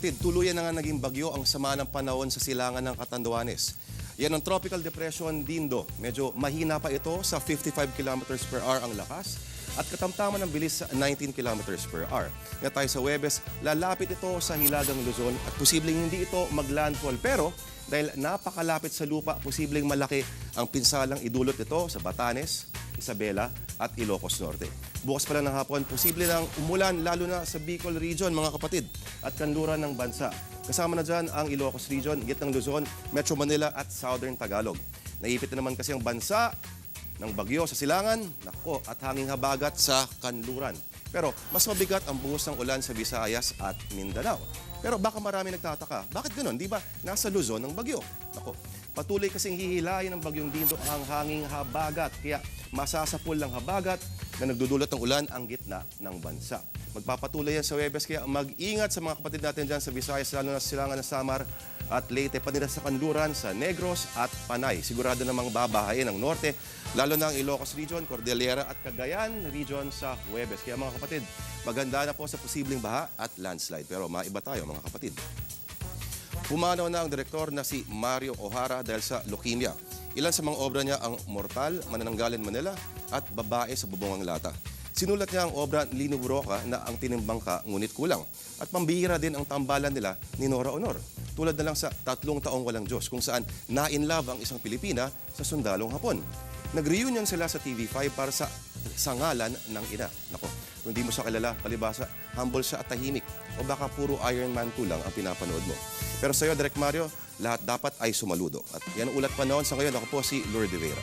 kapatid, tuluyan na nga naging bagyo ang sama ng panahon sa silangan ng Catanduanes. Yan ang Tropical Depression Dindo. Medyo mahina pa ito sa 55 kilometers per hour ang lakas at katamtaman ng bilis sa 19 kilometers per hour. Nga tayo sa Huwebes, lalapit ito sa Hilagang Luzon at posibleng hindi ito maglandfall. Pero dahil napakalapit sa lupa, posibleng malaki ang pinsalang idulot ito sa Batanes, Isabela at Ilocos Norte. Bukas pa lang ng hapon, posible lang umulan lalo na sa Bicol Region, mga kapatid, at kanluran ng bansa. Kasama na dyan ang Ilocos Region, Gitnang Luzon, Metro Manila at Southern Tagalog. Naipit na naman kasi ang bansa ng bagyo sa silangan, nako, at hanging habagat sa kanluran. Pero mas mabigat ang buhos ng ulan sa Visayas at Mindanao. Pero baka marami nagtataka, bakit ganoon? Di ba nasa Luzon ang bagyo? Nako, patuloy kasing hihilayin ng bagyong Dindo ang hanging habagat. Kaya masasapul ng habagat na nagdudulot ng ulan ang gitna ng bansa. Magpapatuloy yan sa Huwebes, kaya mag-ingat sa mga kapatid natin dyan sa Visayas, lalo na sa silangan ng Samar at Leyte, panila sa Kanluran, sa Negros at Panay. Sigurado namang babahayin ang norte, lalo na ang Ilocos Region, Cordillera at Cagayan Region sa Huwebes. Kaya mga kapatid, maganda na po sa posibleng baha at landslide. Pero maiba tayo mga kapatid. Pumanaw na ang direktor na si Mario O'Hara dahil sa leukemia. Ilan sa mga obra niya ang Mortal, Manananggalan Manila at Babae sa Bubungang Lata. Sinulat niya ang obra Lino Buroka na ang tinimbang ka ngunit kulang. At pambihira din ang tambalan nila ni Nora Honor. Tulad na lang sa 3 taong walang Diyos kung saan na-inlove ang isang Pilipina sa sundalong Hapon. Nag-reunion sila sa TV5 para sa ngalan ng ina. Nako, kung hindi mo siya kilala, palibasa, humble siya at tahimik. O baka puro Iron Man 2 lang ang pinapanood mo. Pero sa iyo, Direk Mario, lahat dapat ay sumaludo. At yan ang ulat pa noon. Sa ngayon, ako po si Lourdes Vera.